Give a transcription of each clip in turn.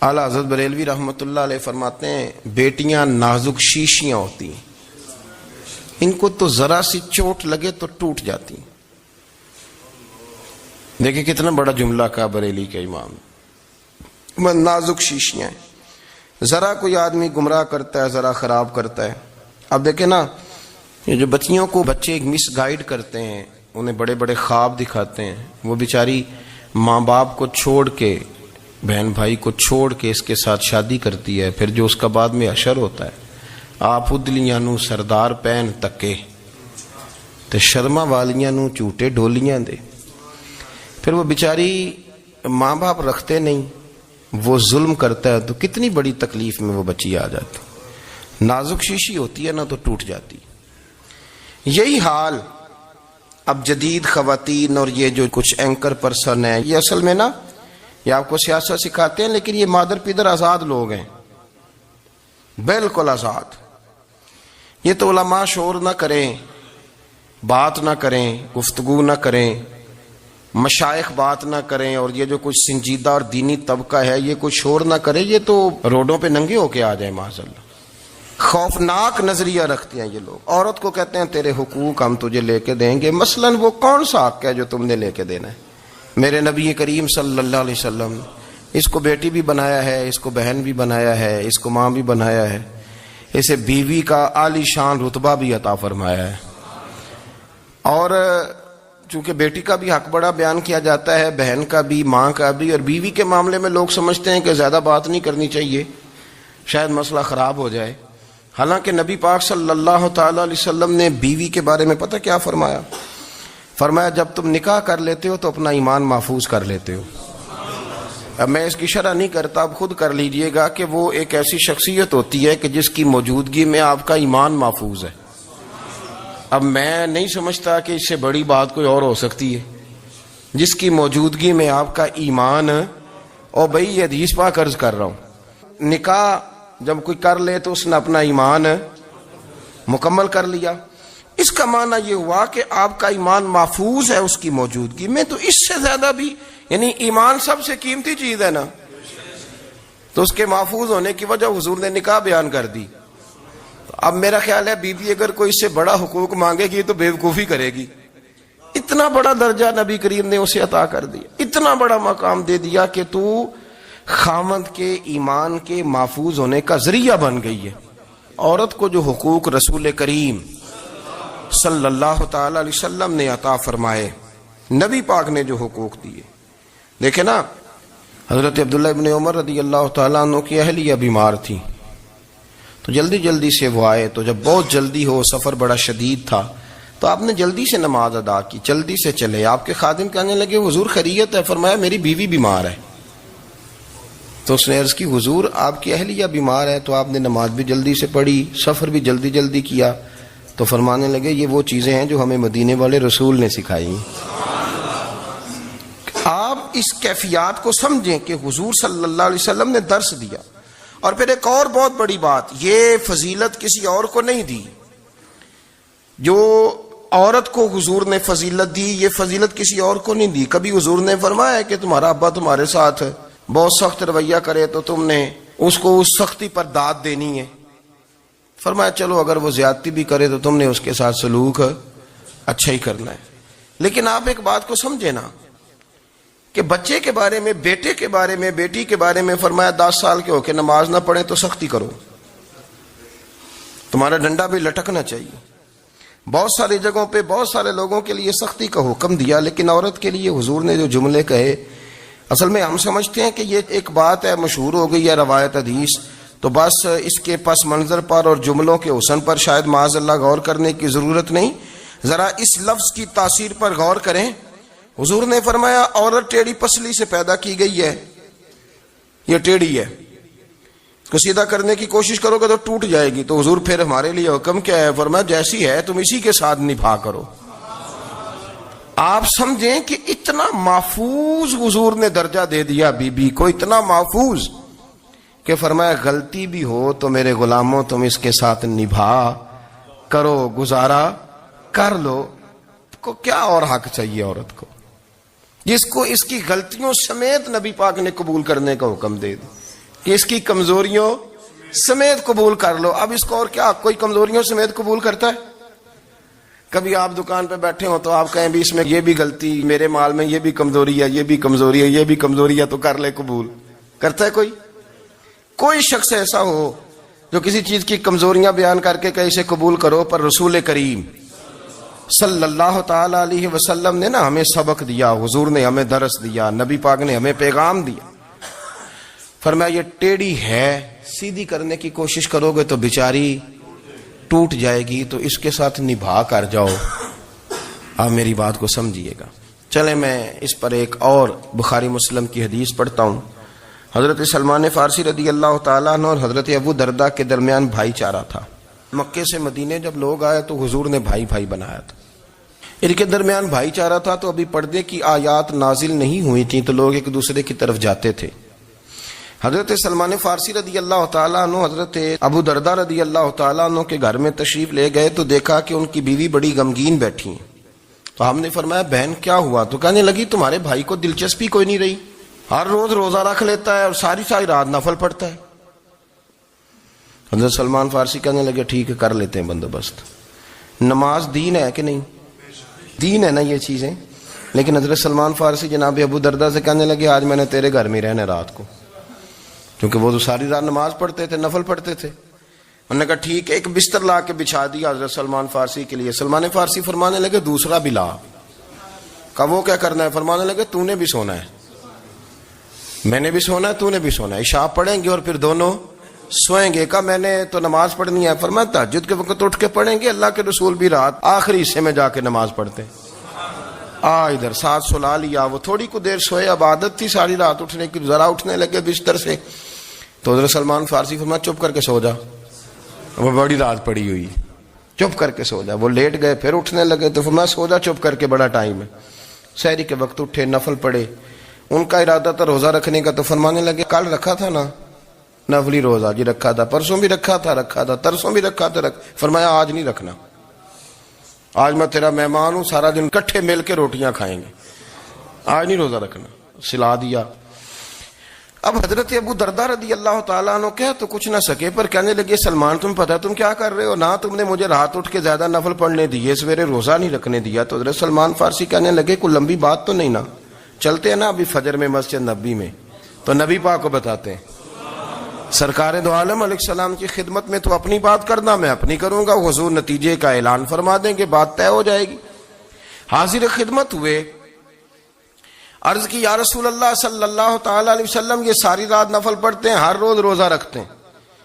اعلیٰ حضرت بریلوی رحمۃ اللہ علیہ فرماتے ہیں بیٹیاں نازک شیشیاں ہوتی ہیں، ان کو تو ذرا سی چوٹ لگے تو ٹوٹ جاتی ہیں۔ دیکھیں کتنا بڑا جملہ کہا بریلی کے امام، نازک شیشیاں ہیں، ذرا کوئی آدمی گمراہ کرتا ہے ذرا خراب کرتا ہے۔ اب دیکھیں نا، یہ جو بچیوں کو بچے مس گائیڈ کرتے ہیں، انہیں بڑے بڑے خواب دکھاتے ہیں، وہ بیچاری ماں باپ کو چھوڑ کے، بہن بھائی کو چھوڑ کے اس کے ساتھ شادی کرتی ہے، پھر جو اس کا بعد میں حشر ہوتا ہے، آپ ادلیاں نو سردار پہن تکے تے شرما والیاں نو چوٹے ڈولیاں دے۔ پھر وہ بیچاری ماں باپ رکھتے نہیں، وہ ظلم کرتا ہے تو کتنی بڑی تکلیف میں وہ بچی آ جاتی۔ نازک شیشی ہوتی ہے نا تو ٹوٹ جاتی۔ یہی حال اب جدید خواتین اور یہ جو کچھ اینکر پرسن ہیں، یہ اصل میں نا یہ آپ کو سیاست سکھاتے ہیں، لیکن یہ مادر پیدر آزاد لوگ ہیں، بالکل آزاد۔ یہ تو علماء شور نہ کریں، بات نہ کریں، گفتگو نہ کریں، مشائخ بات نہ کریں، اور یہ جو کچھ سنجیدہ اور دینی طبقہ ہے یہ کوئی شور نہ کرے، یہ تو روڈوں پہ ننگے ہو کے آ جائیں معاذ اللہ۔ خوفناک نظریہ رکھتے ہیں یہ لوگ۔ عورت کو کہتے ہیں تیرے حقوق ہم تجھے لے کے دیں گے، مثلاً وہ کون سا حق ہے جو تم نے لے کے دینا ہے؟ میرے نبی کریم صلی اللہ علیہ وسلم اس کو بیٹی بھی بنایا ہے، اس کو بہن بھی بنایا ہے، اس کو ماں بھی بنایا ہے، اسے بیوی کا عالی شان رتبہ بھی عطا فرمایا ہے۔ اور چونکہ بیٹی کا بھی حق بڑا بیان کیا جاتا ہے، بہن کا بھی، ماں کا بھی، اور بیوی کے معاملے میں لوگ سمجھتے ہیں کہ زیادہ بات نہیں کرنی چاہیے، شاید مسئلہ خراب ہو جائے۔ حالانکہ نبی پاک صلی اللہ تعالی علیہ وسلم نے بیوی کے بارے میں پتہ کیا فرمایا؟ فرمایا جب تم نکاح کر لیتے ہو تو اپنا ایمان محفوظ کر لیتے ہو۔ اب میں اس کی شرح نہیں کرتا، اب خود کر لیجئے گا کہ وہ ایک ایسی شخصیت ہوتی ہے کہ جس کی موجودگی میں آپ کا ایمان محفوظ ہے۔ اب میں نہیں سمجھتا کہ اس سے بڑی بات کوئی اور ہو سکتی ہے، جس کی موجودگی میں آپ کا ایمان، اور بھائی یہ حدیث پاک عرض کر رہا ہوں، نکاح جب کوئی کر لے تو اس نے اپنا ایمان مکمل کر لیا۔ اس کا معنی یہ ہوا کہ آپ کا ایمان محفوظ ہے اس کی موجودگی میں، تو اس سے زیادہ بھی، یعنی ایمان سب سے قیمتی چیز ہے نا، تو اس کے محفوظ ہونے کی وجہ حضور نے نکاح بیان کر دی۔ اب میرا خیال ہے بی بی اگر کوئی اس سے بڑا حقوق مانگے گی تو بیوقوفی کرے گی۔ اتنا بڑا درجہ نبی کریم نے اسے عطا کر دیا، اتنا بڑا مقام دے دیا کہ تو خامد کے ایمان کے محفوظ ہونے کا ذریعہ بن گئی ہے۔ عورت کو جو حقوق رسول کریم صلی اللہ تعالی علیہ وسلم نے عطا فرمائے، نبی پاک نے جو حقوق دیے، دیکھیں نا، حضرت عبداللہ ابن عمر رضی اللہ تعالیٰ عنہ کی اہلیہ بیمار تھی، تو جلدی جلدی سے وہ آئے، تو جب بہت جلدی ہو، سفر بڑا شدید تھا، تو آپ نے جلدی سے نماز ادا کی، جلدی سے چلے۔ آپ کے خادم کہنے لگے حضور خیریت ہے؟ فرمایا میری بیوی بیمار ہے۔ تو اس نے عرض کی حضور آپ کی اہلیہ بیمار ہے، تو آپ نے نماز بھی جلدی سے پڑھی، سفر بھی جلدی جلدی کیا۔ تو فرمانے لگے یہ وہ چیزیں ہیں جو ہمیں مدینے والے رسول نے سکھائی۔ آپ اس کیفیات کو سمجھیں کہ حضور صلی اللہ علیہ وسلم نے درس دیا۔ اور پھر ایک اور بہت بڑی بات، یہ فضیلت کسی اور کو نہیں دی، جو عورت کو حضور نے فضیلت دی، یہ فضیلت کسی اور کو نہیں دی۔ کبھی حضور نے فرمایا کہ تمہارا ابا تمہارے ساتھ بہت سخت رویہ کرے تو تم نے اس کو اس سختی پر داد دینی ہے؟ فرمایا چلو اگر وہ زیادتی بھی کرے تو تم نے اس کے ساتھ سلوک اچھا ہی کرنا ہے۔ لیکن آپ ایک بات کو سمجھے نا کہ بچے کے بارے میں، بیٹے کے بارے میں، بیٹی کے بارے میں فرمایا 10 سال کے ہو کے نماز نہ پڑھیں تو سختی کرو، تمہارا ڈنڈا بھی لٹکنا چاہیے۔ بہت ساری جگہوں پہ بہت سارے لوگوں کے لیے سختی کا حکم دیا، لیکن عورت کے لیے حضور نے جو جملے کہے، اصل میں ہم سمجھتے ہیں کہ یہ ایک بات ہے، مشہور ہو گئی ہے روایت حدیث، تو بس اس کے پس منظر پر اور جملوں کے حسن پر شاید معاذ اللہ غور کرنے کی ضرورت نہیں، ذرا اس لفظ کی تاثیر پر غور کریں۔ حضور نے فرمایا عورت ٹیڑھی پسلی سے پیدا کی گئی ہے، یہ ٹیڑھی ہے، اس کو سیدھا کرنے کی کوشش کرو گے تو ٹوٹ جائے گی۔ تو حضور پھر ہمارے لیے حکم کیا ہے؟ فرمایا جیسی ہے تم اسی کے ساتھ نبھا کرو۔ آپ سمجھیں کہ اتنا محفوظ حضور نے درجہ دے دیا بی بی کو، اتنا محفوظ کہ فرمایا غلطی بھی ہو تو میرے غلاموں تم اس کے ساتھ نبھا کرو، گزارا کر لو۔ کو کیا اور حق چاہیے عورت کو، جس کو اس کی غلطیوں سمیت نبی پاک نے قبول کرنے کا حکم دے دی؟ کہ اس کی کمزوریوں سمیت قبول کر لو. اب اس کو اور کیا کوئی کمزوریوں سمیت قبول کرتا ہے؟ کبھی آپ دکان پہ بیٹھے ہو تو آپ کہیں بھی اس میں یہ بھی غلطی، میرے مال میں یہ بھی کمزوری ہے، یہ بھی کمزوری ہے، یہ بھی کمزوری ہے، تو کر لے قبول. کرتا ہے کوئی؟ کوئی شخص ایسا ہو جو کسی چیز کی کمزوریاں بیان کر کے کہ اسے قبول کرو؟ پر رسول کریم صلی اللہ تعالی علیہ وسلم نے نا ہمیں سبق دیا، حضور نے ہمیں درس دیا، نبی پاک نے ہمیں پیغام دیا. فرمایا یہ ٹیڑھی ہے، سیدھی کرنے کی کوشش کرو گے تو بیچاری ٹوٹ جائے گی، تو اس کے ساتھ نبھا کر جاؤ. آپ میری بات کو سمجھیے گا. چلیں میں اس پر ایک اور بخاری مسلم کی حدیث پڑھتا ہوں. حضرت سلمان فارسی رضی اللہ تعالیٰ عنہ اور حضرت ابو درداء کے درمیان بھائی چارہ تھا. مکے سے مدینے جب لوگ آئے تو حضور نے بھائی بھائی بنایا تھا. ان کے درمیان بھائی چارہ تھا تو ابھی پردے کی آیات نازل نہیں ہوئی تھیں تو لوگ ایک دوسرے کی طرف جاتے تھے. حضرت سلمان فارسی رضی اللہ تعالیٰ عنہ حضرت ابو درداء رضی اللہ تعالیٰ عنہ کے گھر میں تشریف لے گئے تو دیکھا کہ ان کی بیوی بڑی غمگین بیٹھی ہیں. تو ہم نے فرمایا بہن کیا ہوا؟ تو کہنے لگی تمہارے بھائی کو دلچسپی کوئی نہیں رہی، ہر روز روزہ رکھ لیتا ہے اور ساری ساری رات نفل پڑھتا ہے. حضرت سلمان فارسی کہنے لگے ٹھیک ہے کر لیتے ہیں بندوبست. نماز دین ہے کہ نہیں؟ دین ہے نا یہ چیزیں. لیکن حضرت سلمان فارسی جناب ابو درداء سے کہنے لگے آج میں نے تیرے گھر میں رہنا رات کو، کیونکہ وہ تو ساری رات نماز پڑھتے تھے، نفل پڑھتے تھے. انہوں نے کہا ٹھیک ہے. ایک بستر لا کے بچھا دیا حضرت سلمان فارسی کے لیے. سلمان فارسی فرمانے لگے دوسرا بھی لا. کہا وہ کیا کرنا ہے؟ فرمانے لگے تو نے بھی سونا ہے، میں نے بھی سونا ہے، تو نے بھی سونا ہے. عشاء پڑھیں گے اور پھر دونوں سوئیں گے. کہا میں نے تو نماز پڑھنی ہے. فرمایا تہجد کے وقت اٹھ کے پڑھیں گے، اللہ کے رسول بھی رات آخری حصے میں جا کے نماز پڑھتے. ادھر ساتھ سلا لیا. وہ تھوڑی کو دیر سوئے، اب عادت تھی ساری رات اٹھنے کی. ذرا اٹھنے لگے بستر سے تو حضرت سلمان فارسی فرمایا چپ کر کے سو جا، وہ بڑی رات پڑی ہوئی، چپ کر کے سو جا. وہ لیٹ گئے، پھر اٹھنے لگے تو فرمایا سو جا چپ کر کے، بڑا ٹائم ہے. سحری کے وقت اٹھے، نفل پڑھے. ان کا ارادہ تھا روزہ رکھنے کا تو فرمانے لگے کل رکھا تھا نا نفلی روزہ؟ جی رکھا تھا. پرسوں بھی رکھا تھا، ترسوں بھی رکھا تھا. فرمایا آج نہیں رکھنا، آج میں تیرا مہمان ہوں، سارا دن کٹھے مل کے روٹیاں کھائیں گے، آج نہیں روزہ رکھنا. سلا دیا. اب حضرت ابو درداء رضی اللہ تعالیٰ عنہ کہہ تو کچھ نہ سکے، پر کہنے لگے سلمان تم پتہ تم کیا کر رہے ہو؟ نہ تم نے مجھے رات اٹھ کے زیادہ نفل پڑھنے دیے، سویرے روزہ نہیں رکھنے دیا. تو حضرت سلمان فارسی کہنے لگے کوئی لمبی بات تو نہیں نا، چلتے ہیں نا ابھی فجر میں مسجد نبی میں تو نبی پاک کو بتاتے ہیں. سرکار دو عالم علیہ السلام کی خدمت میں تو اپنی بات کرنا، میں اپنی کروں گا. حضور نتیجے کا اعلان فرما دیں گے، بات طے ہو جائے گی. حاضر خدمت ہوئے، عرض کی یا رسول اللہ صلی اللہ تعالی علیہ وسلم یہ ساری رات نفل پڑھتے ہیں، ہر روز روزہ رکھتے ہیں،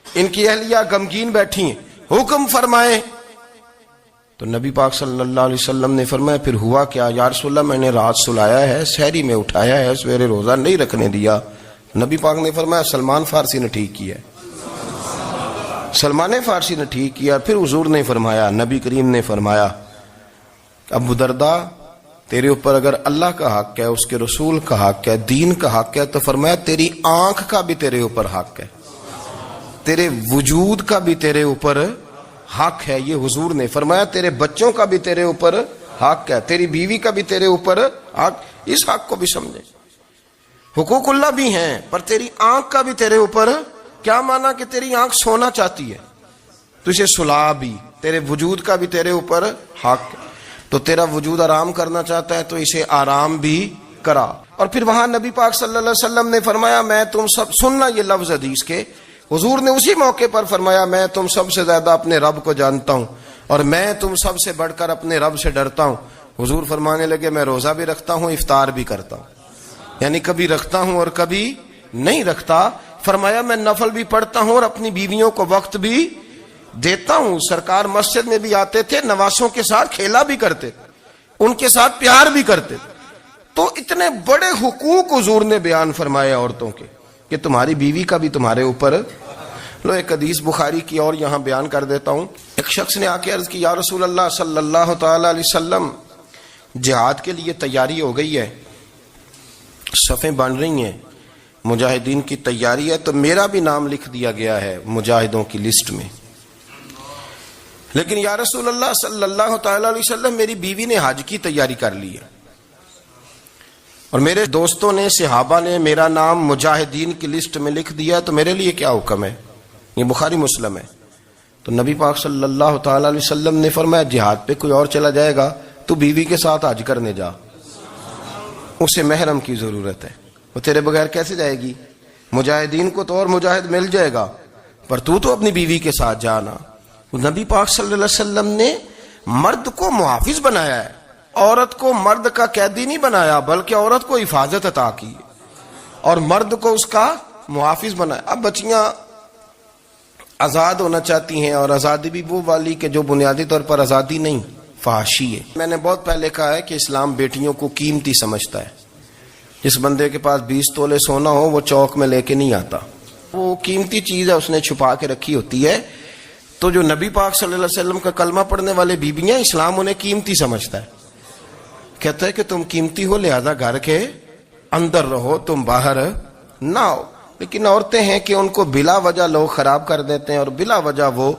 ان کی اہلیہ غمگین بیٹھی ہیں، حکم فرمائیں. تو نبی پاک صلی اللہ علیہ وسلم نے فرمایا پھر ہوا کیا؟ یا رسول اللہ میں نے رات سلایا ہے، سحری میں اٹھایا ہے، سویرے روزہ نہیں رکھنے دیا. نبی پاک نے فرمایا سلمان فارسی نے ٹھیک کیا، سلمان فارسی نے ٹھیک کیا. پھر حضور نے فرمایا، نبی کریم نے فرمایا ابو درداء تیرے اوپر اگر اللہ کا حق ہے، اس کے رسول کا حق ہے، دین کا حق ہے، تو فرمایا تیری آنکھ کا بھی تیرے اوپر حق ہے، تیرے وجود کا بھی تیرے اوپر حق ہے. یہ حضور نے فرمایا تیرے بچوں کا بھی تیرے اوپر حق ہے، تیری بیوی کا بھی تیرے اوپر حق. اس حق کو بھی سمجھے. حقوق اللہ بھی ہیں، پر تیری آنکھ کا بھی تیرے اوپر. کیا مانا کہ تیری آنکھ سونا چاہتی ہے تو اسے سلا بھی. تیرے وجود کا بھی تیرے اوپر حق ہے، تو تیرا وجود آرام کرنا چاہتا ہے تو اسے آرام بھی کرا. اور پھر وہاں نبی پاک صلی اللہ علیہ وسلم نے فرمایا میں تم سب سننا یہ لفظ حدیث کے. حضور نے اسی موقع پر فرمایا میں تم سب سے زیادہ اپنے رب کو جانتا ہوں اور میں تم سب سے بڑھ کر اپنے رب سے ڈرتا ہوں. حضور فرمانے لگے میں روزہ بھی رکھتا ہوں، افطار بھی کرتا ہوں، یعنی کبھی رکھتا ہوں اور کبھی نہیں رکھتا. فرمایا میں نفل بھی پڑھتا ہوں اور اپنی بیویوں کو وقت بھی دیتا ہوں. سرکار مسجد میں بھی آتے تھے، نواسوں کے ساتھ کھیلا بھی کرتے تھے، ان کے ساتھ پیار بھی کرتے تھے. تو اتنے بڑے حقوق حضور نے بیان فرمائے عورتوں کے کہ تمہاری بیوی کا بھی تمہارے اوپر. لو ایک حدیث بخاری کی اور یہاں بیان کر دیتا ہوں. ایک شخص نے آ کے عرض کی یا رسول اللہ صلی اللہ تعالی علیہ وسلم جہاد کے لیے تیاری ہو گئی ہے، صفیں بن رہی ہیں، مجاہدین کی تیاری ہے، تو میرا بھی نام لکھ دیا گیا ہے مجاہدوں کی لسٹ میں، لیکن یا رسول اللہ صلی اللہ تعالی علیہ وسلم میری بیوی نے حج کی تیاری کر لی ہے. اور میرے دوستوں نے صحابہ نے میرا نام مجاہدین کی لسٹ میں لکھ دیا تو میرے لیے کیا حکم ہے؟ یہ بخاری مسلم ہے۔ تو نبی پاک صلی اللہ تعالی علیہ وسلم نے فرمایا جہاد پہ کوئی اور چلا جائے گا تو بیوی کے ساتھ حج کرنے جا، اسے محرم کی ضرورت ہے، وہ تیرے بغیر کیسے جائے گی؟ مجاہدین کو تو اور مجاہد مل جائے گا، پر تو اپنی بیوی کے ساتھ جانا۔ نبی پاک صلی اللہ علیہ وسلم نے مرد کو محافظ بنایا ہے، عورت کو مرد کا قیدی نہیں بنایا، بلکہ عورت کو حفاظت عطا کی اور مرد کو اس کا محافظ بنایا۔ اب بچیاں آزاد ہونا چاہتی ہیں، اور آزادی بھی وہ والی کہ جو بنیادی طور پر آزادی نہیں، فحاشی ہے۔ میں نے بہت پہلے کہا ہے کہ اسلام بیٹیوں کو قیمتی سمجھتا ہے۔ جس بندے کے پاس 20 تولے سونا ہو وہ چوک میں لے کے نہیں آتا، وہ قیمتی چیز ہے، اس نے چھپا کے رکھی ہوتی ہے۔ تو جو نبی پاک صلی اللہ علیہ وسلم کا کلمہ پڑھنے والے بیویاں، اسلام انہیں قیمتی سمجھتا ہے، کہتا ہے کہ تم قیمتی ہو لہذا گھر کے اندر رہو، تم باہر نہ ہو۔ لیکن عورتیں ہیں کہ ان کو بلا وجہ لوگ خراب کر دیتے ہیں اور بلا وجہ وہ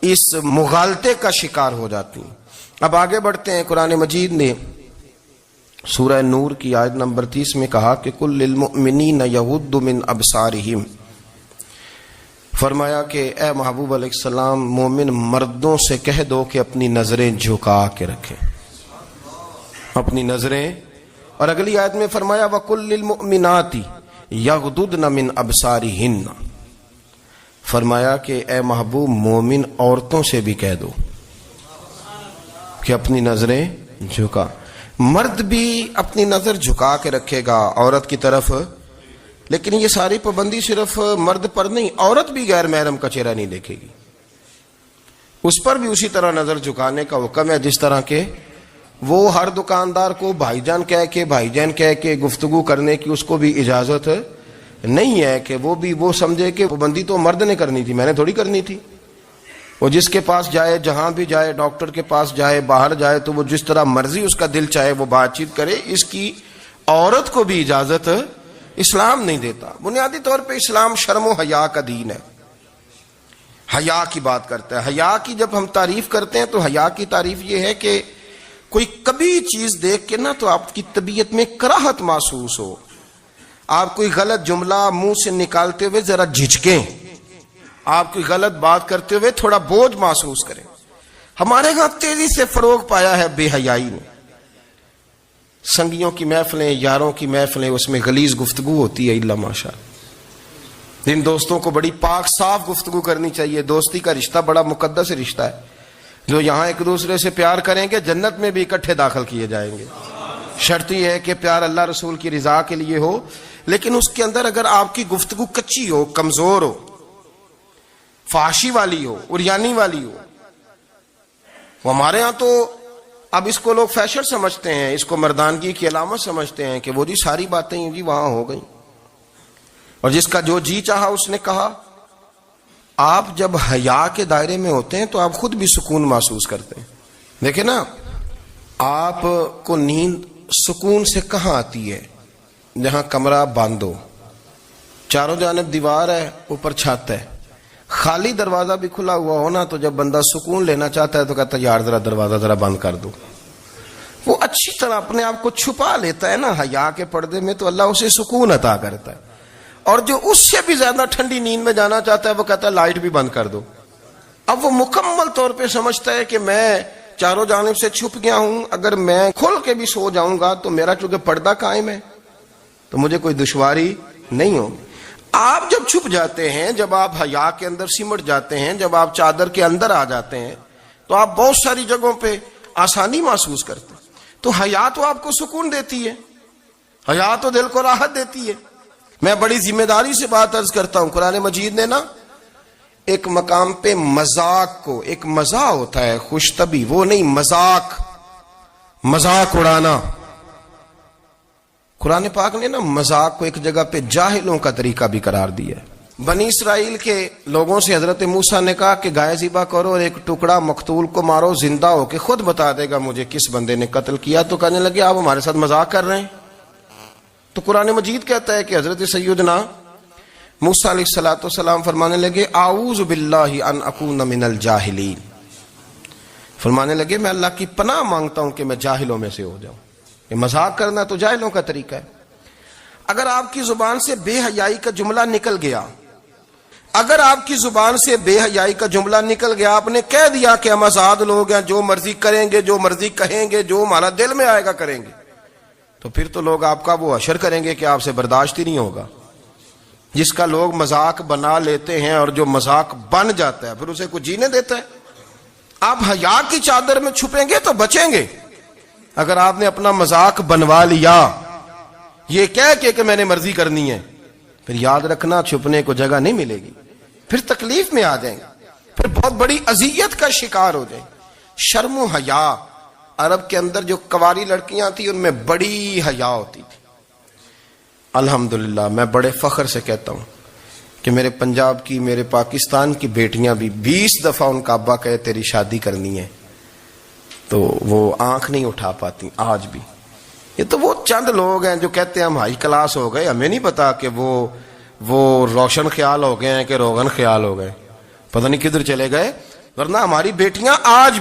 اس مغالطے کا شکار ہو جاتی ہیں۔ اب آگے بڑھتے ہیں۔ قرآن مجید نے سورہ نور کی آیت نمبر 30 میں کہا کہ کل للمؤمنین یغضوا من ابصارہم، فرمایا کہ اے محبوب علیہ السلام مومن مردوں سے کہہ دو کہ اپنی نظریں جھکا کے رکھیں، اپنی نظریں۔ اور اگلی آیت میں فرمایا وَقُلْ لِلْمُؤْمِنَاتِ يَغْضُضْنَ مِنْ أَبْصَارِهِنَّ، فرمایا کہ اے محبوب مومن عورتوں سے بھی کہہ دو کہ اپنی نظریں جھکا۔ مرد بھی اپنی نظر جھکا کے رکھے گا عورت کی طرف، لیکن یہ ساری پابندی صرف مرد پر نہیں، عورت بھی غیر محرم کا چہرہ نہیں دیکھے گی، اس پر بھی اسی طرح نظر جھکانے کا حکم ہے جس طرح کے وہ ہر دکاندار کو بھائی جان کہہ کے گفتگو کرنے کی اس کو بھی اجازت نہیں ہے کہ وہ بھی وہ سمجھے کہ پابندی تو مرد نے کرنی تھی، میں نے تھوڑی کرنی تھی۔ وہ جس کے پاس جائے، جہاں بھی جائے، ڈاکٹر کے پاس جائے، باہر جائے، تو وہ جس طرح مرضی اس کا دل چاہے وہ بات چیت کرے، اس کی عورت کو بھی اجازت اسلام نہیں دیتا۔ بنیادی طور پہ اسلام شرم و حیا کا دین ہے، حیا کی بات کرتا ہے۔ حیا کی جب ہم تعریف کرتے ہیں تو حیا کی تعریف یہ ہے کہ کوئی کبھی چیز دیکھ کے نا تو آپ کی طبیعت میں کراہت محسوس ہو، آپ کوئی غلط جملہ منہ سے نکالتے ہوئے ذرا جھجکیں، آپ کوئی غلط بات کرتے ہوئے تھوڑا بوجھ محسوس کریں۔ ہمارے ہاں تیزی سے فروغ پایا ہے بے حیائی نے، سنگیوں کی محفلیں، یاروں کی محفلیں، اس میں غلیظ گفتگو ہوتی ہے، الا ماشاء اللہ۔ ان دوستوں کو بڑی پاک صاف گفتگو کرنی چاہیے۔ دوستی کا رشتہ بڑا مقدس رشتہ ہے، جو یہاں ایک دوسرے سے پیار کریں گے جنت میں بھی اکٹھے داخل کیے جائیں گے۔ شرط یہ ہے کہ پیار اللہ رسول کی رضا کے لیے ہو، لیکن اس کے اندر اگر آپ کی گفتگو کچی ہو، کمزور ہو، فحاشی والی ہو، عریانی والی ہو، وہ ہمارے ہاں تو اب اس کو لوگ فیشن سمجھتے ہیں، اس کو مردانگی کی علامت سمجھتے ہیں کہ وہ جی ساری باتیں جی وہاں ہو گئیں اور جس کا جو جی چاہا اس نے کہا۔ آپ جب حیا کے دائرے میں ہوتے ہیں تو آپ خود بھی سکون محسوس کرتے ہیں۔ دیکھیں نا، آپ کو نیند سکون سے کہاں آتی ہے؟ جہاں کمرہ بند ہو، چاروں جانب دیوار ہے، اوپر چھت ہے، خالی دروازہ بھی کھلا ہوا ہونا تو جب بندہ سکون لینا چاہتا ہے تو کہتا ہے یار ذرا دروازہ ذرا بند کر دو۔ وہ اچھی طرح اپنے آپ کو چھپا لیتا ہے نا حیا کے پردے میں، تو اللہ اسے سکون عطا کرتا ہے۔ اور جو اس سے بھی زیادہ ٹھنڈی نیند میں جانا چاہتا ہے وہ کہتا ہے لائٹ بھی بند کر دو۔ اب وہ مکمل طور پہ سمجھتا ہے کہ میں چاروں جانب سے چھپ گیا ہوں، اگر میں کھل کے بھی سو جاؤں گا تو میرا چونکہ پردہ قائم ہے تو مجھے کوئی دشواری نہیں ہوگی۔ آپ جب چھپ جاتے ہیں، جب آپ حیا کے اندر سمٹ جاتے ہیں، جب آپ چادر کے اندر آ جاتے ہیں تو آپ بہت ساری جگہوں پہ آسانی محسوس کرتے ہیں۔ تو حیا تو آپ کو سکون دیتی ہے، حیا تو دل کو راحت دیتی ہے۔ میں بڑی ذمہ داری سے بات عرض کرتا ہوں، قرآن مجید نے نا ایک مقام پہ مذاق کو، ایک مزاح ہوتا ہے خوش طبی، وہ نہیں، مذاق اڑانا، قرآن پاک نے نا مذاق کو ایک جگہ پہ جاہلوں کا طریقہ بھی قرار دیا ہے۔ بنی اسرائیل کے لوگوں سے حضرت موسیٰ نے کہا کہ گائے ذبح کرو اور ایک ٹکڑا مقتول کو مارو، زندہ ہو کے خود بتا دے گا مجھے کس بندے نے قتل کیا۔ تو کہنے لگے آپ ہمارے ساتھ مذاق کر رہے ہیں۔ تو قرآن مجید کہتا ہے کہ حضرت سیدنا موسیٰ علیہ السلام فرمانے لگے اعوذ باللہ ان اکون من الجاہلین، فرمانے لگے میں اللہ کی پناہ مانگتا ہوں کہ میں جاہلوں میں سے ہو جاؤں۔ یہ مذاق کرنا تو جاہلوں کا طریقہ ہے. اگر آپ کی زبان سے بے حیائی کا جملہ نکل گیا، اگر آپ کی زبان سے بے حیائی کا جملہ نکل گیا، آپ نے کہہ دیا کہ ہم آزاد لوگ ہیں، جو مرضی کریں گے، جو مرضی کہیں گے، جو ہمارا دل میں آئے گا کریں گے، تو پھر تو لوگ آپ کا وہ حشر کریں گے کہ آپ سے برداشت ہی نہیں ہوگا. جس کا لوگ مذاق بنا لیتے ہیں اور جو مذاق بن جاتا ہے پھر اسے کوئی جینے دیتا ہے. آپ حیا کی چادر میں چھپیں گے تو بچیں گے. اگر آپ نے اپنا مذاق بنوا لیا یہ کہہ کہ میں نے مرضی کرنی ہے، پھر یاد رکھنا چھپنے کو جگہ نہیں ملے گی، پھر تکلیف میں آ جائیں گے، پھر بہت بڑی اذیت کا شکار ہو جائیں. شرم و حیا، عرب کے اندر جو کنواری لڑکیاں تھیں ان میں بڑی حیا ہوتی تھی. الحمدللہ میں بڑے فخر سے کہتا ہوں کہ میرے پنجاب کی، میرے پاکستان کی بیٹیاں بھی 20 دفعہ ان کا ابا کہے تیری شادی کرنی ہے تو وہ آنکھ نہیں اٹھا پاتی آج بھی. یہ تو وہ چند لوگ ہیں جو کہتے ہیں ہم ہائی کلاس ہو گئے، ہمیں نہیں پتا کہ وہ روشن خیال ہو گئے ہیں کہ روغن خیال ہو گئے، پتہ نہیں کدھر چلے گئے. ورنہ ہماری بیٹیاں آج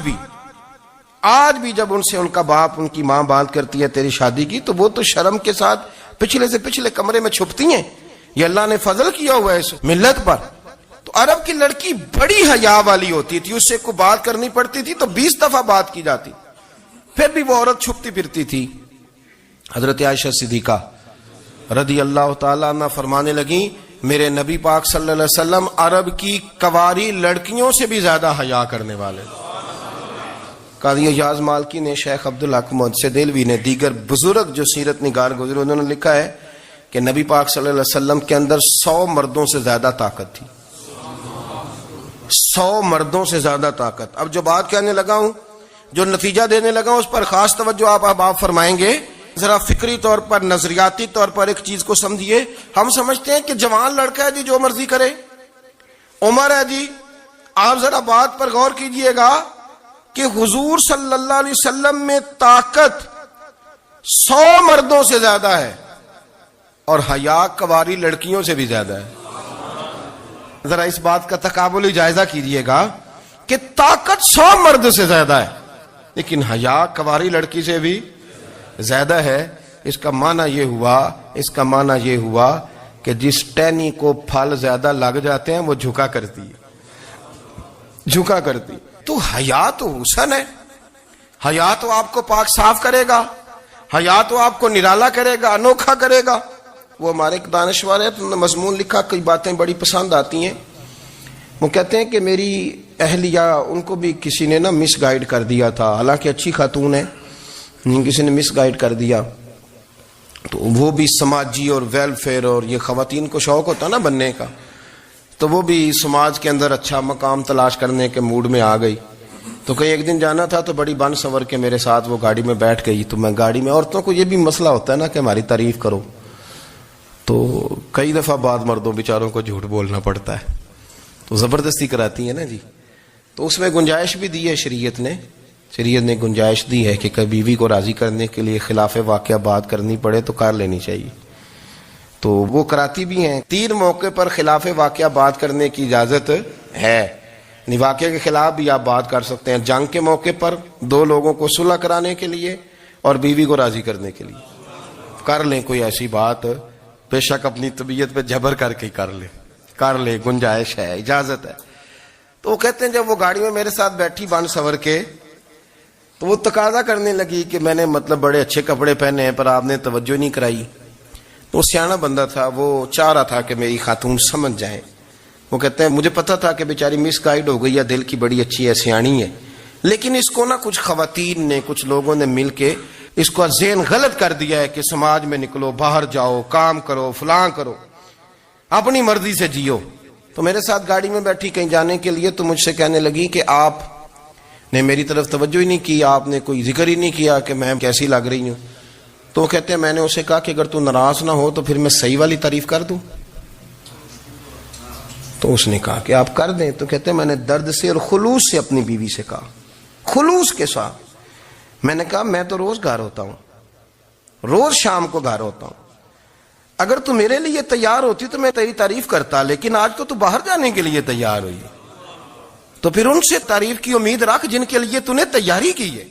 بھی جب ان سے ان کا باپ، ان کی ماں بات کرتی ہے تیری شادی کی، تو وہ تو شرم کے ساتھ پچھلے سے پچھلے کمرے میں چھپتی ہیں. یہ اللہ نے فضل کیا ہوا ہے اس ملت پر. تو عرب کی لڑکی بڑی حیا والی ہوتی تھی، اس سے کوئی بات کرنی پڑتی تھی تو 20 دفعہ بات کی جاتی، پھر بھی وہ عورت چھپتی پھرتی تھی. حضرت عائشہ صدیقہ رضی اللہ تعالیٰ عنہ فرمانے لگیں میرے نبی پاک صلی اللہ علیہ وسلم عرب کی کنواری لڑکیوں سے بھی زیادہ حیا کرنے والے. قاضی اعجاز مالکی نے، شیخ عبدالحق محدث دہلوی نے، دیگر بزرگ جو سیرت نگار گزرے انہوں نے لکھا ہے کہ نبی پاک صلی اللہ علیہ وسلم کے اندر 100 مردوں سے زیادہ طاقت تھی. 100 مردوں سے زیادہ طاقت. اب جو بات کہنے لگا ہوں، جو نتیجہ دینے لگا ہوں، اس پر خاص توجہ آپ فرمائیں گے. ذرا فکری طور پر، نظریاتی طور پر ایک چیز کو سمجھیے. ہم سمجھتے ہیں کہ جوان لڑکا ہے جی جو مرضی کرے، عمر ہے جی. آپ ذرا بات پر غور کیجئے گا کہ حضور صلی اللہ علیہ وسلم میں طاقت 100 مردوں سے زیادہ ہے اور حیا کنواری لڑکیوں سے بھی زیادہ ہے. ذرا اس بات کا تقابلی جائزہ کیجئے گا کہ طاقت 100 مرد سے زیادہ ہے لیکن حیا کنواری لڑکی سے بھی زیادہ ہے. اس کا معنی یہ ہوا کہ جس ٹہنی کو پھل زیادہ لگ جاتے ہیں وہ جھکا کرتی. تو حیا تو حسن ہے، حیا تو آپ کو پاک صاف کرے گا، حیا تو آپ کو نرالا کرے گا، انوکھا کرے گا. وہ ہمارے ایک دانشور ہے، انہوں نے مضمون لکھا، کئی باتیں بڑی پسند آتی ہیں. وہ کہتے ہیں کہ میری اہلیہ، ان کو بھی کسی نے مس گائیڈ کر دیا تھا، حالانکہ اچھی خاتون ہے، کسی نے مس گائیڈ کر دیا. تو وہ بھی سماجی اور ویلفیئر اور یہ خواتین کو شوق ہوتا نا بننے کا، تو وہ بھی سماج کے اندر اچھا مقام تلاش کرنے کے موڈ میں آ گئی. تو کہیں ایک دن جانا تھا تو بڑی بن سنور کے میرے ساتھ وہ گاڑی میں بیٹھ گئی. تو میں گاڑی میں، عورتوں کو یہ بھی مسئلہ ہوتا ہے نا کہ ہماری تعریف کرو، تو کئی دفعہ بعض مردوں بیچاروں کو جھوٹ بولنا پڑتا ہے، تو زبردستی کراتی ہیں نا جی. تو اس میں گنجائش بھی دی ہے شریعت نے گنجائش دی ہے کہ کبھی بیوی کو راضی کرنے کے لیے خلاف واقعہ بات کرنی پڑے تو کر لینی چاہیے. تو وہ کراتی بھی ہیں. 3 موقع پر خلاف واقعہ بات کرنے کی اجازت ہے. واقعے کے خلاف بھی آپ بات کر سکتے ہیں. جنگ کے موقع پر 2 لوگوں کو صلح کرانے کے لیے اور بیوی کو راضی کرنے کے لیے کر لیں کوئی ایسی بات، بے شک اپنی طبیعت پہ جبر کر کے کر لیں، گنجائش ہے، اجازت ہے. تو وہ کہتے ہیں جب وہ گاڑی میں میرے ساتھ بیٹھی بن سور کے، تو وہ تقاضا کرنے لگی کہ میں نے بڑے اچھے کپڑے پہنے ہیں پر آپ نے توجہ نہیں کرائی. تو سیاںا بندہ تھا، وہ چاہ رہا تھا کہ میری خاتون سمجھ جائیں. وہ کہتے ہیں مجھے پتا تھا کہ بیچاری مس گائیڈ ہو گئی ہے، دل کی بڑی اچھی ہے، سیاਣੀ ہے، لیکن اس کو کچھ خواتین نے، کچھ لوگوں نے مل کے اس کو ذہن غلط کر دیا ہے کہ سماج میں نکلو، باہر جاؤ، کام کرو، فلاں کرو، اپنی مرضی سے جیو. تو میرے ساتھ گاڑی میں بیٹھی کہیں جانے کے لیے، تو مجھ سے کہنے لگی کہ آپ نے میری طرف توجہ ہی نہیں کی، آپ نے کوئی ذکر ہی نہیں کیا کہ میں کیسی لگ رہی ہوں. تو وہ کہتے ہیں میں نے اسے کہا کہ اگر تو ناراض نہ ہو تو پھر میں صحیح والی تعریف کر دوں. تو اس نے کہا کہ آپ کر دیں. تو کہتے ہیں میں نے درد سے اور خلوص سے اپنی بیوی سے کہا، خلوص کے ساتھ. میں نے کہا میں تو روز گھر ہوتا ہوں، روز شام کو گھر ہوتا ہوں، اگر تو میرے لیے تیار ہوتی تو میں تیری تعریف کرتا، لیکن آج تو باہر جانے کے لیے تیار ہوئی، تو پھر ان سے تعریف کی امید رکھ جن کے لیے تو نے تیاری کی ہے.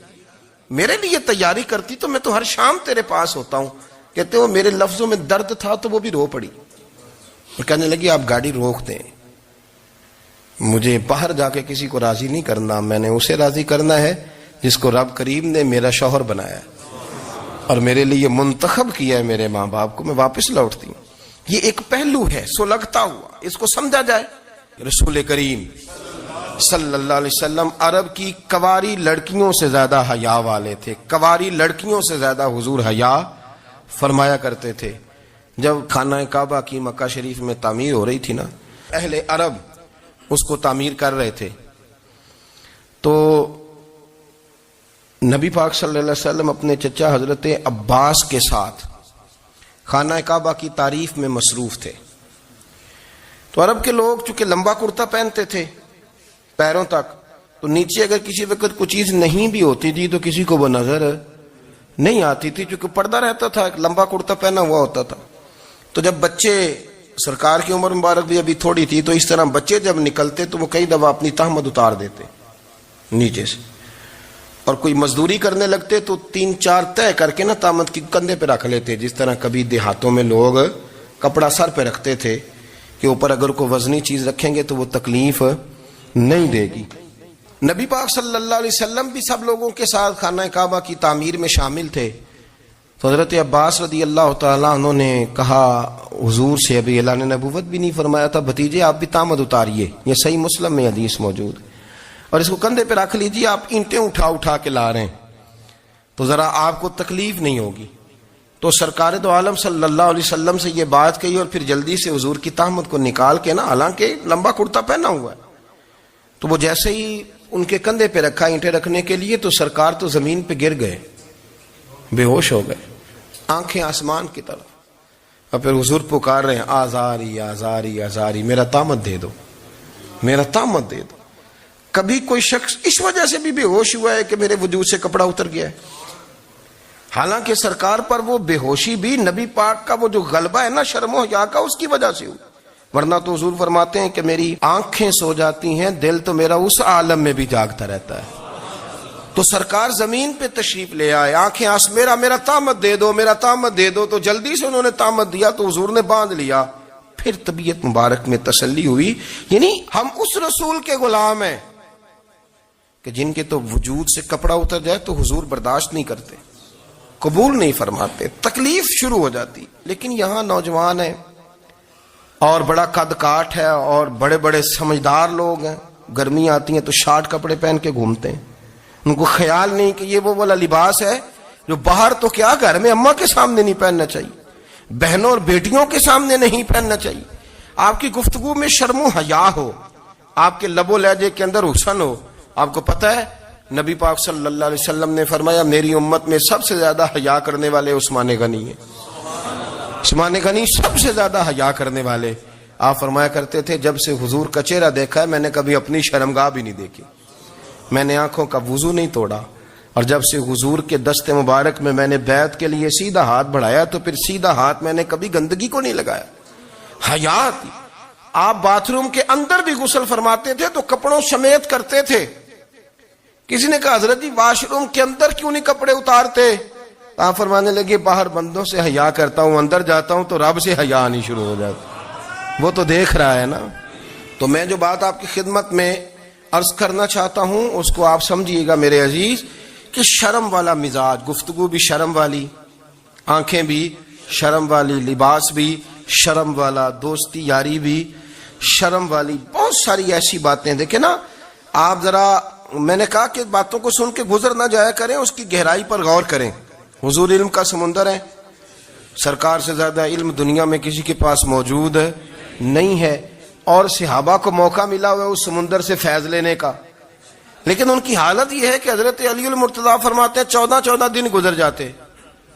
میرے لیے تیاری کرتی تو میں تو ہر شام تیرے پاس ہوتا ہوں. کہتے وہ میرے لفظوں میں درد تھا تو وہ بھی رو پڑی اور کہنے لگی آپ گاڑی روک دیں, مجھے باہر جا کے کسی کو راضی نہیں کرنا, میں نے اسے راضی کرنا ہے جس کو رب کریم نے میرا شوہر بنایا اور میرے لیے منتخب کیا ہے میرے ماں باپ کو, میں واپس لوٹتی ہوں. یہ ایک پہلو ہے سلگتا ہوا, اس کو سمجھا جائے. رسول کریم صلی اللہ علیہ وسلم عرب کی کواری لڑکیوں سے زیادہ حیا والے تھے, کواری لڑکیوں سے زیادہ حضور حیا فرمایا کرتے تھے. جب خانہ کعبہ کی مکہ شریف میں تعمیر ہو رہی تھی نا, اہل عرب اس کو تعمیر کر رہے تھے, تو نبی پاک صلی اللہ علیہ وسلم اپنے چچا حضرت عباس کے ساتھ خانہ کعبہ کی تعریف میں مصروف تھے. تو عرب کے لوگ چونکہ لمبا کرتا پہنتے تھے پیروں تک, تو نیچے اگر کسی وقت کوئی چیز نہیں بھی ہوتی تھی تو کسی کو وہ نظر نہیں آتی تھی, چونکہ پردہ رہتا تھا, ایک لمبا کرتا پہنا ہوا ہوتا تھا. تو جب بچے, سرکار کی عمر مبارک بھی ابھی تھوڑی تھی, تو اس طرح بچے جب نکلتے تو وہ کئی دفعہ اپنی تہمت اتار دیتے نیچے سے, اور کوئی مزدوری کرنے لگتے تو 3-4 طے کر کے نا تہمت کی کندھے پہ رکھ لیتے. جس طرح کبھی دیہاتوں میں لوگ کپڑا سر پہ رکھتے تھے کہ اوپر اگر کوئی وزنی چیز رکھیں گے تو وہ تکلیف نہیں دے گی. نبی پاک صلی اللہ علیہ وسلم بھی سب لوگوں کے ساتھ خانہ کعبہ کی تعمیر میں شامل تھے. تو حضرت عباس رضی اللہ تعالیٰ عنہ نے کہا حضور سے, ابھی اعلان نبوت بھی نہیں فرمایا تھا, بھتیجے آپ بھی تہمت اتاریے, یہ صحیح مسلم میں حدیث موجود ہے, اور اس کو کندھے پہ رکھ لیجیے, آپ اینٹیں اٹھا اٹھا کے لا رہے ہیں تو ذرا آپ کو تکلیف نہیں ہوگی. تو سرکار دو عالم صلی اللہ علیہ وسلم سے یہ بات کہی اور پھر جلدی سے حضور کی تہمت کو نکال کے نا, حالانکہ لمبا کرتا پہنا ہوا ہے, تو وہ جیسے ہی ان کے کندھے پہ رکھا اینٹیں رکھنے کے لیے, تو سرکار تو زمین پہ گر گئے, بے ہوش ہو گئے, آنکھیں آسمان کی طرف, اور پھر حضور پکار رہے ہیں آزاری آزاری آزاری, میرا تہمت دے دو, میرا تہمت دے دو. کبھی کوئی شخص اس وجہ سے بھی بے ہوش ہوا ہے کہ میرے وجود سے کپڑا اتر گیا ہے, حالانکہ سرکار پر وہ بے ہوشی بھی نبی پاک کا وہ جو غلبہ ہے نا شرم و حیا کا, اس کی وجہ سے ہوئی. ورنہ تو حضور فرماتے ہیں کہ میری آنکھیں سو جاتی ہیں, دل تو میرا اس عالم میں بھی جاگتا رہتا ہے. تو سرکار زمین پہ تشریف لے آئے, آنکھیں میرا تہمت دے دو, میرا تہمت دے دو. تو جلدی سے انہوں نے تہمت دیا تو حضور نے باندھ لیا. پھر طبیعت مبارک میں تسلی ہوئی, یعنی ہم اس رسول کے غلام ہیں کہ جن کے تو وجود سے کپڑا اتر جائے تو حضور برداشت نہیں کرتے, قبول نہیں فرماتے, تکلیف شروع ہو جاتی. لیکن یہاں نوجوان ہیں اور بڑا قد کاٹ ہے اور بڑے بڑے سمجھدار لوگ ہیں, گرمی آتی ہیں تو شارٹ کپڑے پہن کے گھومتے ہیں, ان کو خیال نہیں کہ یہ وہ والا لباس ہے جو باہر تو کیا گھر میں اماں کے سامنے نہیں پہننا چاہیے, بہنوں اور بیٹیوں کے سامنے نہیں پہننا چاہیے. آپ کی گفتگو میں شرم و حیا ہو, آپ کے لب و لہجے کے اندر حسن ہو. آپ کو پتہ ہے نبی پاک صلی اللہ علیہ وسلم نے فرمایا میری امت میں سب سے زیادہ حیا کرنے والے عثمان غنی ہیں, عثمان غنی سب سے زیادہ حیا کرنے والے. آپ فرمایا کرتے تھے جب سے حضور کا چہرہ دیکھا ہے میں نے کبھی اپنی شرمگاہ بھی نہیں دیکھی, میں نے آنکھوں کا وضو نہیں توڑا, اور جب سے حضور کے دست مبارک میں نے بیعت کے لیے سیدھا ہاتھ بڑھایا تو پھر سیدھا ہاتھ میں نے کبھی گندگی کو نہیں لگایا. حیات. آپ باتھ روم کے اندر بھی غسل فرماتے تھے تو کپڑوں سمیت کرتے تھے. کسی نے کہا حضرت جی واش روم کے اندر کیوں نہیں کپڑے اتارتے؟ آپ فرمانے لگے باہر بندوں سے حیا کرتا ہوں, اندر جاتا ہوں تو رب سے حیا آنی شروع ہو جاتی, وہ تو دیکھ رہا ہے نا. تو میں جو بات آپ کی خدمت میں عرض کرنا چاہتا ہوں اس کو آپ سمجھیے گا میرے عزیز, کہ شرم والا مزاج, گفتگو بھی شرم والی, آنکھیں بھی شرم والی, لباس بھی شرم والا, دوستی یاری بھی شرم والی, بہت ساری ایسی باتیں. دیکھیں نا آپ ذرا, میں نے کہا کہ باتوں کو سن کے گزر نہ جایا کریں, اس کی گہرائی پر غور کریں. حضور علم کا سمندر ہے, سرکار سے زیادہ علم دنیا میں کسی کے پاس موجود نہیں ہے, اور صحابہ کو موقع ملا ہوا ہے اس سمندر سے فیض لینے کا. لیکن ان کی حالت یہ ہے کہ حضرت علی المرتضیٰ فرماتے ہیں 14 دن گزر جاتے,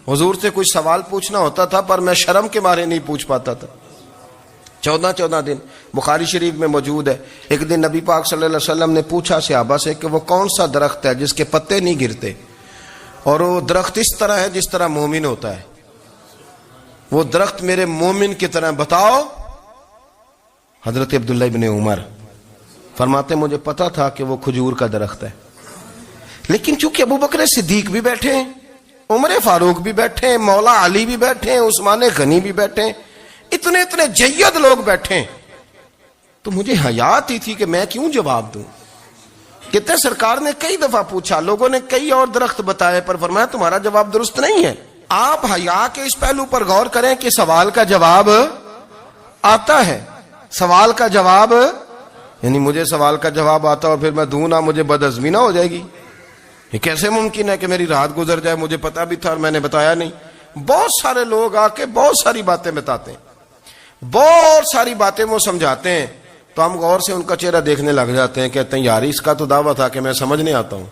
حضور سے کوئی سوال پوچھنا ہوتا تھا پر میں شرم کے مارے نہیں پوچھ پاتا تھا. 14 دن بخاری شریف میں موجود ہے. ایک دن نبی پاک صلی اللہ علیہ وسلم نے پوچھا صحابہ سے کہ وہ کون سا درخت ہے جس کے پتے نہیں گرتے, اور وہ درخت اس طرح ہے جس طرح مومن ہوتا ہے, وہ درخت میرے مومن کی طرح بتاؤ. حضرت عبداللہ ابن عمر فرماتے مجھے پتا تھا کہ وہ کھجور کا درخت ہے, لیکن چونکہ ابو بکر صدیق بھی بیٹھے ہیں، عمر فاروق بھی بیٹھے ہیں، مولا علی بھی بیٹھے ہیں، عثمان غنی بھی بیٹھے ہیں، اتنے اتنے جید لوگ بیٹھے ہیں، تو مجھے حیا آتی تھی کہ میں کیوں جواب دوں. کہتے ہیں سرکار نے کئی دفعہ پوچھا، لوگوں نے کئی اور درخت بتائے، پر فرمایا تمہارا جواب درست نہیں ہے. آپ حیا کے اس پہلو پر غور کریں کہ سوال کا جواب آتا ہے. سوال کا جواب یعنی مجھے سوال کا جواب آتا اور پھر میں دوں نہ، مجھے بدعزمی نہ ہو جائے گی. یہ کیسے ممکن ہے کہ میری رات گزر جائے، مجھے پتا بھی تھا اور میں نے بتایا نہیں. بہت سارے لوگ آ کے بہت ساری باتیں بتاتے ہیں، بہت ساری باتیں وہ سمجھاتے ہیں، تو ہم غور سے ان کا چہرہ دیکھنے لگ جاتے ہیں، کہتے ہیں یار اس کا تو دعویٰ تھا کہ میں سمجھنے آتا ہوں،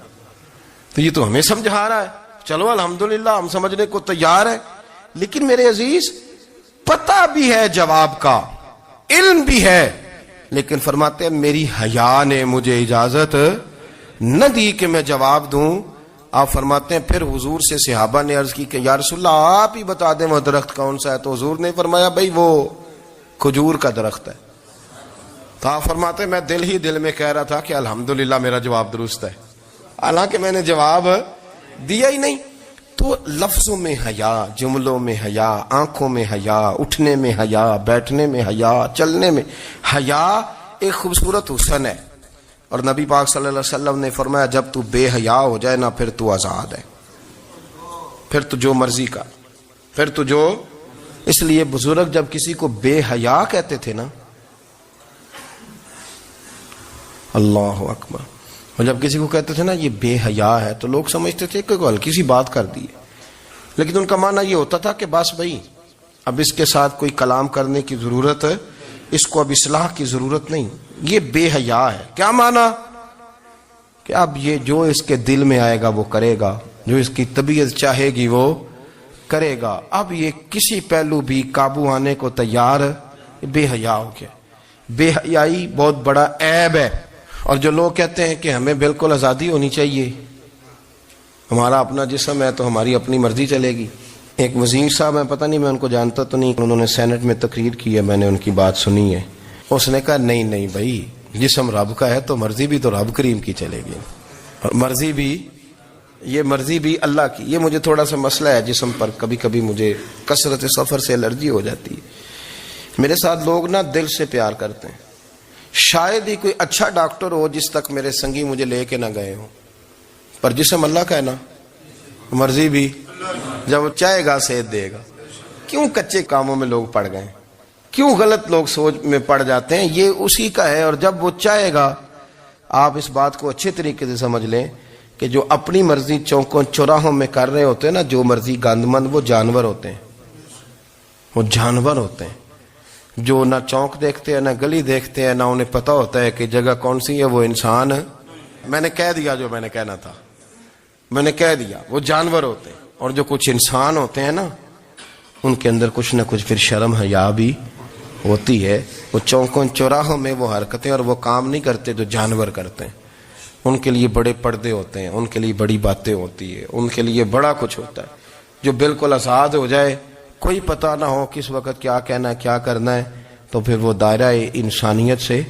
تو یہ تو ہمیں سمجھا رہا ہے. چلو الحمدللہ ہم سمجھنے کو تیار ہے. لیکن میرے عزیز پتہ بھی ہے جواب کا، علم بھی ہے، لیکن فرماتے ہیں میری حیا نے مجھے اجازت نہ دی کہ میں جواب دوں. آپ فرماتے ہیں پھر حضور سے صحابہ نے عرض کی کہ یا رسول اللہ آپ ہی بتا دیں وہ درخت کون سا ہے. تو حضور نے فرمایا بھئی وہ کھجور کا درخت ہے. تو آپ فرماتے ہیں میں دل میں کہہ رہا تھا کہ الحمدللہ میرا جواب درست ہے، حالانکہ میں نے جواب دیا ہی نہیں. تو لفظوں میں حیا، جملوں میں حیا، آنکھوں میں حیا، اٹھنے میں حیا، بیٹھنے میں حیا، چلنے میں حیا ایک خوبصورت حسن ہے. اور نبی پاک صلی اللہ علیہ وسلم نے فرمایا جب تو بے حیا ہو جائے نا پھر تو آزاد ہے، پھر تو جو مرضی کا، پھر تو جو. اس لیے بزرگ جب کسی کو بے حیا کہتے تھے نا، اللہ اکبر، اور جب کسی کو کہتے تھے نا یہ بے حیا ہے تو لوگ سمجھتے تھے کہ ہلکی سی بات کر دی ہے، لیکن ان کا معنی یہ ہوتا تھا کہ بس بھائی اب اس کے ساتھ کوئی کلام کرنے کی ضرورت ہے، اس کو اب اصلاح کی ضرورت نہیں، یہ بے حیا ہے. کیا معنی؟ کہ اب یہ جو اس کے دل میں آئے گا وہ کرے گا، جو اس کی طبیعت چاہے گی وہ کرے گا، اب یہ کسی پہلو بھی قابو آنے کو تیار بے حیا ہو گیا. بے حیائی بہت بڑا عیب ہے. اور جو لوگ کہتے ہیں کہ ہمیں بالکل آزادی ہونی چاہیے، ہمارا اپنا جسم ہے تو ہماری اپنی مرضی چلے گی. ایک وزیر صاحب ہیں، پتہ نہیں میں ان کو جانتا تو نہیں، انہوں نے سینٹ میں تقریر کی ہے، میں نے ان کی بات سنی ہے. اس نے کہا نہیں بھائی جسم رب کا ہے تو مرضی بھی تو رب کریم کی چلے گی، اور مرضی بھی اللہ کی. یہ مجھے تھوڑا سا مسئلہ ہے جسم پر، کبھی کبھی مجھے کثرت سفر سے الرجی ہو جاتی ہے. میرے ساتھ لوگ نا دل سے پیار کرتے ہیں، شاید ہی کوئی اچھا ڈاکٹر ہو جس تک میرے سنگی مجھے لے کے نہ گئے ہوں، پر جسم اللہ کا ہے نا، مرضی بھی جب وہ چاہے گا صحت دے گا. کیوں کچے کاموں میں لوگ پڑ گئے، کیوں غلط لوگ سوچ میں پڑ جاتے ہیں؟ یہ اسی کا ہے. اور جب وہ چاہے گا، آپ اس بات کو اچھے طریقے سے سمجھ لیں کہ جو اپنی مرضی چوکوں چوراہوں میں کر رہے ہوتے ہیں نا، جو مرضی گاندمند، وہ جانور ہوتے ہیں، وہ جانور ہوتے ہیں جو نہ چونک دیکھتے ہیں نہ گلی دیکھتے ہیں، نہ انہیں پتہ ہوتا ہے کہ جگہ کون سی ہے. وہ انسان، میں نے کہہ دیا جو میں نے کہنا تھا، میں نے کہہ دیا، وہ جانور ہوتے ہیں. اور جو کچھ انسان ہوتے ہیں نا، ان کے اندر کچھ نہ کچھ پھر شرم حیا بھی ہوتی ہے. وہ چوکوں چوراہوں میں وہ حرکتیں اور وہ کام نہیں کرتے جو جانور کرتے ہیں. ان کے لیے بڑے پردے ہوتے ہیں، ان کے لیے بڑی باتیں ہوتی ہے، ان کے لیے بڑا کچھ ہوتا ہے. جو بالکل آزاد ہو جائے، کوئی پتہ نہ ہو کس وقت کیا کہنا ہے کیا کرنا ہے، تو پھر وہ دائرہ انسانیت سے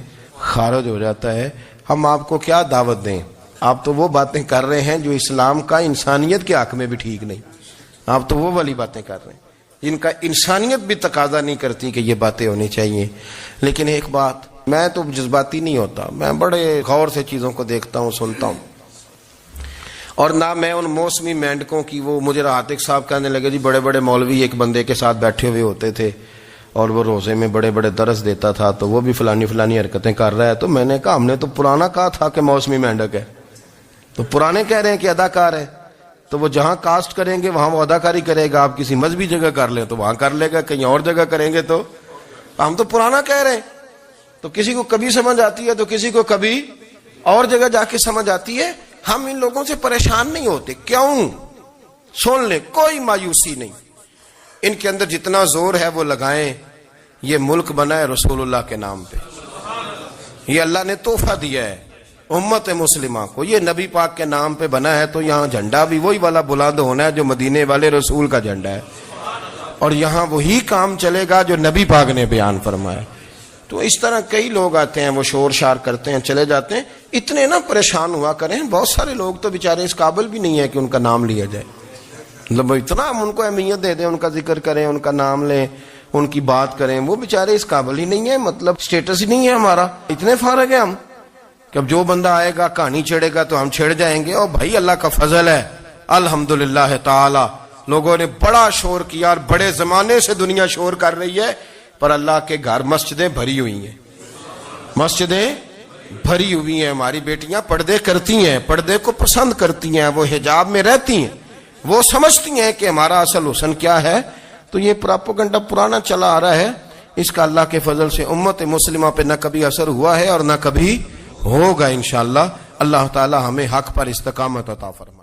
خارج ہو جاتا ہے. ہم آپ کو کیا دعوت دیں؟ آپ تو وہ باتیں کر رہے ہیں جو اسلام کا انسانیت کے حق میں بھی ٹھیک نہیں. آپ تو وہ والی باتیں کر رہے ہیں جن کا انسانیت بھی تقاضا نہیں کرتی کہ یہ باتیں ہونی چاہیے. لیکن ایک بات، میں تو جذباتی نہیں ہوتا، میں بڑے غور سے چیزوں کو دیکھتا ہوں، سنتا ہوں. اور نہ میں ان موسمی مینڈکوں کی، وہ مجھے عاتق صاحب کہنے لگے جی بڑے بڑے مولوی ایک بندے کے ساتھ بیٹھے ہوئے ہوتے تھے اور وہ روزے میں بڑے بڑے درس دیتا تھا تو وہ بھی فلانی حرکتیں کر رہا ہے. تو میں نے کہا ہم نے تو پرانا کہا تھا کہ موسمی مینڈک ہے، تو پرانے کہہ رہے ہیں کہ اداکار ہے، تو وہ جہاں کاسٹ کریں گے وہاں وہ اداکاری کرے گا. آپ کسی مذہبی جگہ کر لیں تو وہاں کر لے گا، کہیں اور جگہ کریں گے تو ہم تو پرانا کہہ رہے ہیں. تو کسی کو کبھی سمجھ آتی ہے تو کسی کو کبھی اور جگہ جا کے سمجھ آتی ہے. ہم ان لوگوں سے پریشان نہیں ہوتے. کیوں؟ سن لیں، کوئی مایوسی نہیں. ان کے اندر جتنا زور ہے وہ لگائیں. یہ ملک بنا ہے رسول اللہ کے نام پہ، یہ اللہ نے تحفہ دیا ہے امت مسلمہ کو. یہ نبی پاک کے نام پہ بنا ہے تو یہاں جھنڈا بھی وہی والا بلند ہونا ہے جو مدینے والے رسول کا جھنڈا ہے، اور یہاں وہی کام چلے گا جو نبی پاک نے بیان فرمایا. تو اس طرح کئی لوگ آتے ہیں، وہ شور شار کرتے ہیں، چلے جاتے ہیں. اتنے نہ پریشان ہوا کریں، بہت سارے لوگ تو بیچارے اس قابل بھی نہیں ہے کہ ان کا نام لیا جائے. مطلب اتنا ہم ان کو اہمیت دے دیں، ان کا ذکر کریں، ان کا نام لیں، ان کی بات کریں، وہ بیچارے اس قابل ہی نہیں ہے. مطلب سٹیٹس ہی نہیں ہے ہمارا. اتنے فارغ ہیں ہم کہ اب جو بندہ آئے گا کہانی چھیڑے گا تو ہم چھیڑ جائیں گے. اور بھائی اللہ کا فضل ہے الحمدللہ تعالی، لوگوں نے بڑا شور کیا اور بڑے زمانے سے دنیا شور کر رہی ہے، پر اللہ کے گھر مسجدیں بھری ہوئی ہیں، مسجدیں بھری ہوئی ہیں. ہماری بیٹیاں پردے کرتی ہیں، پردے کو پسند کرتی ہیں، وہ حجاب میں رہتی ہیں، وہ سمجھتی ہیں کہ ہمارا اصل حسن کیا ہے. تو یہ پراپوگنڈا پرانا چلا آ رہا ہے، اس کا اللہ کے فضل سے امت مسلمہ پہ نہ کبھی اثر ہوا ہے اور نہ کبھی ہوگا انشاءاللہ. اللہ تعالی ہمیں حق پر استقامت عطا فرمائے.